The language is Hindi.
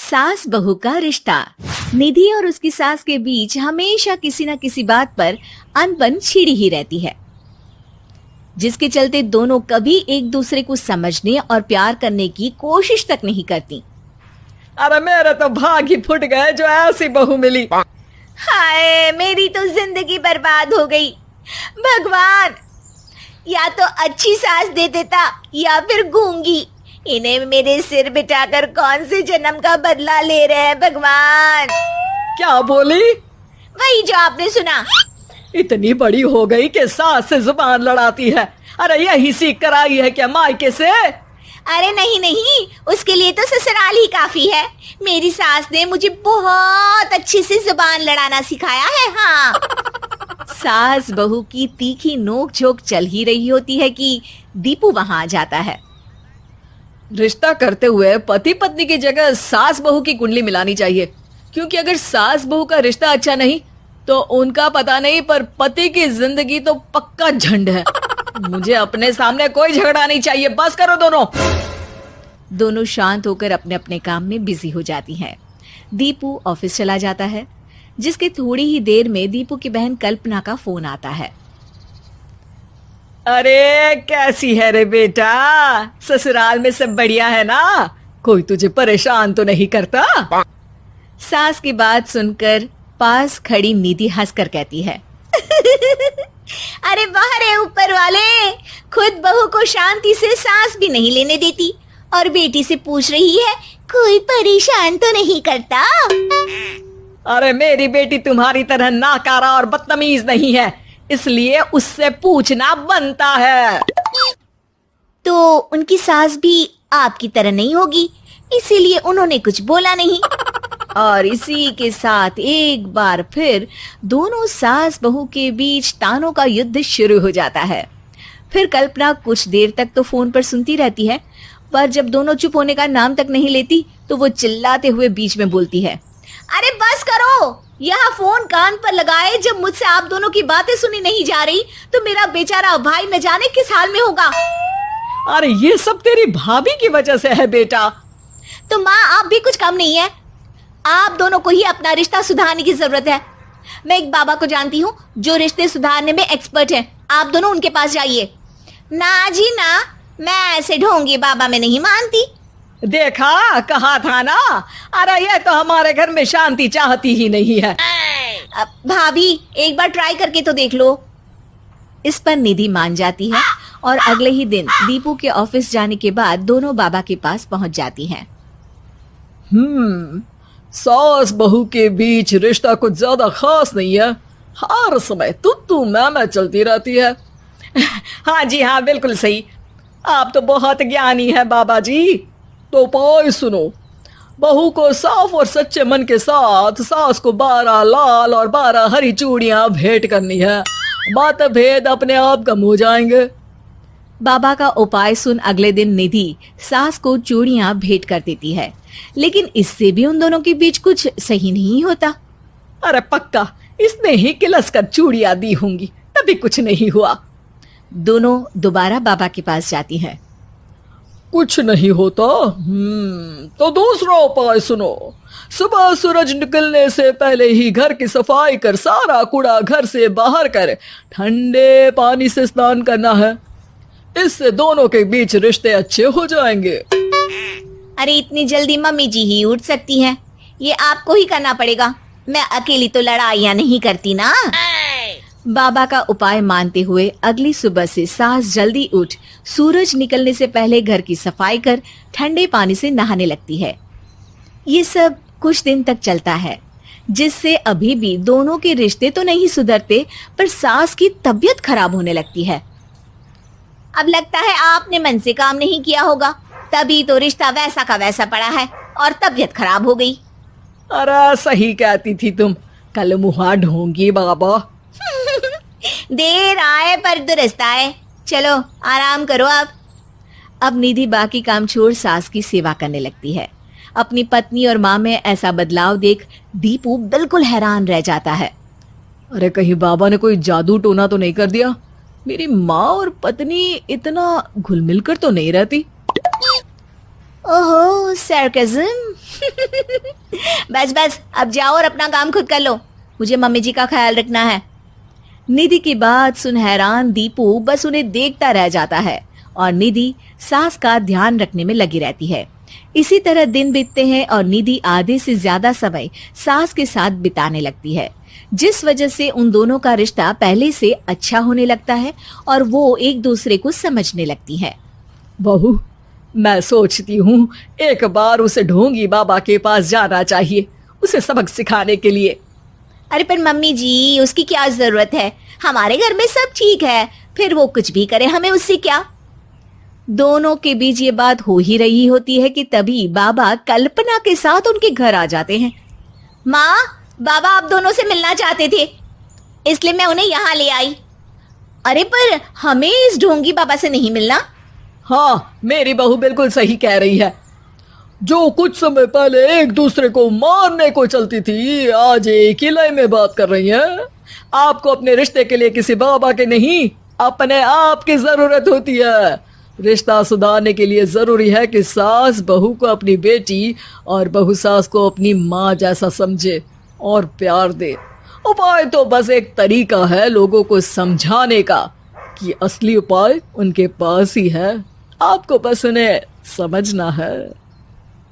सास बहू का रिश्ता। निधि और उसकी सास के बीच हमेशा किसी न किसी बात पर अनबन छिड़ी ही रहती है, जिसके चलते दोनों कभी एक दूसरे को समझने और प्यार करने की कोशिश तक नहीं करती। अरे मेरे तो भाग ही फुट गए जो ऐसी बहू मिली। हाय, मेरी तो जिंदगी बर्बाद हो गई। भगवान, या तो अच्छी सास दे देता या फिर गूंगी। इन्हें मेरे सिर बिठाकर कौन से जन्म का बदला ले रहे हैं भगवान। क्या बोली? वही जो आपने सुना। इतनी बड़ी हो गई कि सास से जुबान लड़ाती है। अरे यही सीख कर आई है क्या मायके से? अरे नहीं नहीं, उसके लिए तो ससुराल ही काफी है। मेरी सास ने मुझे बहुत अच्छे से जुबान लड़ाना सिखाया है। हाँ। सास बहू की तीखी नोक झोंक चल ही रही होती है कि दीपू वहां आ जाता है। रिश्ता करते हुए पति पत्नी की जगह सास बहू की कुंडली मिलानी चाहिए, क्योंकि अगर सास बहू का रिश्ता अच्छा नहीं तो उनका पता नहीं, पर पति की जिंदगी तो पक्का झंड है। मुझे अपने सामने कोई झगड़ा नहीं चाहिए, बस करो दोनों। दोनों शांत होकर अपने अपने काम में बिजी हो जाती हैं। दीपू ऑफिस चला जाता है, जिसके थोड़ी ही देर में दीपू की बहन कल्पना का फोन आता है। अरे कैसी है रे बेटा? ससुराल में सब बढ़िया है ना? कोई तुझे परेशान तो नहीं करता? सास की बात सुनकर पास खड़ी निधि हंसकर कहती है, अरे वाह रे ऊपर वाले, खुद बहू को शांति से सांस भी नहीं लेने देती और बेटी से पूछ रही है कोई परेशान तो नहीं करता। अरे मेरी बेटी तुम्हारी तरह नाकारा और बदतमीज नहीं है, इसलिए उससे पूछना बनता है। तो उनकी सास भी आपकी तरह नहीं होगी, इसीलिए उन्होंने कुछ बोला नहीं। और इसी के साथ एक बार फिर दोनों सास बहू के बीच तानों का युद्ध शुरू हो जाता है। फिर कल्पना कुछ देर तक तो फोन पर सुनती रहती है, पर जब दोनों चुप होने का नाम तक नहीं लेती तो वो चिल्लाते हुए बीच में बोलती है, अरे बस करो, यहाँ फोन कान पर लगाए जब मुझसे आप दोनों की बातें सुनी नहीं जा रही तो मेरा बेचारा भाई न जाने किस हाल में होगा। अरे ये सब तेरी भाभी की वजह से है बेटा। तो माँ, आप भी कुछ कम नहीं है। आप दोनों को ही अपना रिश्ता सुधारने की जरूरत है। मैं एक बाबा को जानती हूँ जो रिश्ते सुधारने में एक्सपर्ट हैं। आप दोनों उनके पास जाइए। ना जी ना, मैं ऐसे ढोंगी बाबा में नहीं मानती। देखा, कहा था ना। अरे ये तो हमारे घर में शांति चाहती ही नहीं है। भाभी, एक बार ट्राई करके तो देख लो। इस पर निधि मान जाती है और अगले ही दिन दीपू के ऑफिस जाने के बाद दोनों बाबा के पास पहुंच जाती हैं। सास बहू के बीच रिश्ता कुछ ज्यादा खास नहीं है। हर समय तू मैं चलती रहती है। हाँ जी हाँ, बिल्कुल सही। आप तो बहुत ज्ञानी है बाबा जी। तो उपाय सुनो, बहू को साफ और सच्चे मन के साथ सास को 12 लाल और 12 हरी चूड़ियां भेंट करनी है। बात भेद अपने आप कम हो जाएंगे। बाबा का उपाय सुन अगले दिन निधि सास को चूड़ियां भेंट कर देती है, लेकिन इससे भी उन दोनों के बीच कुछ सही नहीं होता। अरे पक्का इसने ही किलस कर चूड़ियां दी होंगी, तभी कुछ नहीं हुआ। दोनों दोबारा बाबा के पास जाती हैं। कुछ नहीं होता। तो दूसरा उपाय सुनो। सुबह सूरज निकलने से पहले ही घर की सफाई कर सारा कूड़ा घर से बाहर कर ठंडे पानी से स्नान करना है। इससे दोनों के बीच रिश्ते अच्छे हो जाएंगे। अरे इतनी जल्दी मम्मी जी ही उठ सकती हैं? ये आपको ही करना पड़ेगा। मैं अकेली तो लड़ाइयाँ नहीं करती ना। बाबा का उपाय मानते हुए अगली सुबह से सास जल्दी उठ सूरज निकलने से पहले घर की सफाई कर ठंडे पानी से नहाने लगती है। ये सब कुछ दिन तक चलता है, जिससे अभी भी दोनों के रिश्ते तो नहीं सुधरते, पर सास की तबीयत खराब होने लगती है। अब लगता है आपने मन से काम नहीं किया होगा, तभी तो रिश्ता वैसा का वैसा पड़ा है और तबीयत खराब हो गई। अरे सही कहती थी तुम, कल मुहा ढोंगी बाबा। देर आए पर दुरुस्त आए। चलो आराम करो आप। अब निधि बाकी काम छोड़ सास की सेवा करने लगती है। अपनी पत्नी और माँ में ऐसा बदलाव देख दीपू बिल्कुल हैरान रह जाता है। अरे कहीं बाबा ने कोई जादू टोना तो नहीं कर दिया? मेरी माँ और पत्नी इतना घुल मिल कर तो नहीं रहती। ओहो सरकज़म। बस बस अब जाओ और अपना काम खुद कर लो, मुझे मम्मी जी का ख्याल रखना है। निधि की बात सुन हैरान दीपू बस उन्हें देखता रह जाता है और निधि सास का ध्यान रखने में लगी रहती है। इसी तरह दिन बीतते हैं और निधि आधे से ज्यादा समय सास के साथ बिताने लगती है, जिस वजह से उन दोनों का रिश्ता पहले से अच्छा होने लगता है और वो एक दूसरे को समझने लगती है। बहू, मैं सोचती हूँ एक बार उसे ढोंगी बाबा के पास जाना चाहिए, उसे सबक सिखाने के लिए। अरे पर मम्मी जी, उसकी क्या जरूरत है, हमारे घर में सब ठीक है, फिर वो कुछ भी करे हमें उससे क्या। दोनों के बीच ये बात हो ही रही होती है कि तभी बाबा कल्पना के साथ उनके घर आ जाते हैं। माँ, बाबा आप दोनों से मिलना चाहते थे, इसलिए मैं उन्हें यहाँ ले आई। अरे पर हमें इस ढोंगी बाबा से नहीं मिलना। हाँ, मेरी बहू बिल्कुल सही कह रही है। जो कुछ समय पहले एक दूसरे को मारने को चलती थी, आज एक ही लय में बात कर रही है। आपको अपने रिश्ते के लिए किसी बाबा के नहीं, अपने आप की जरूरत होती है। रिश्ता सुधारने के लिए जरूरी है कि सास बहू को अपनी बेटी और बहू सास को अपनी माँ जैसा समझे और प्यार दे। उपाय तो बस एक तरीका है लोगों को समझाने का कि असली उपाय उनके पास ही है, आपको बस उन्हें समझना है।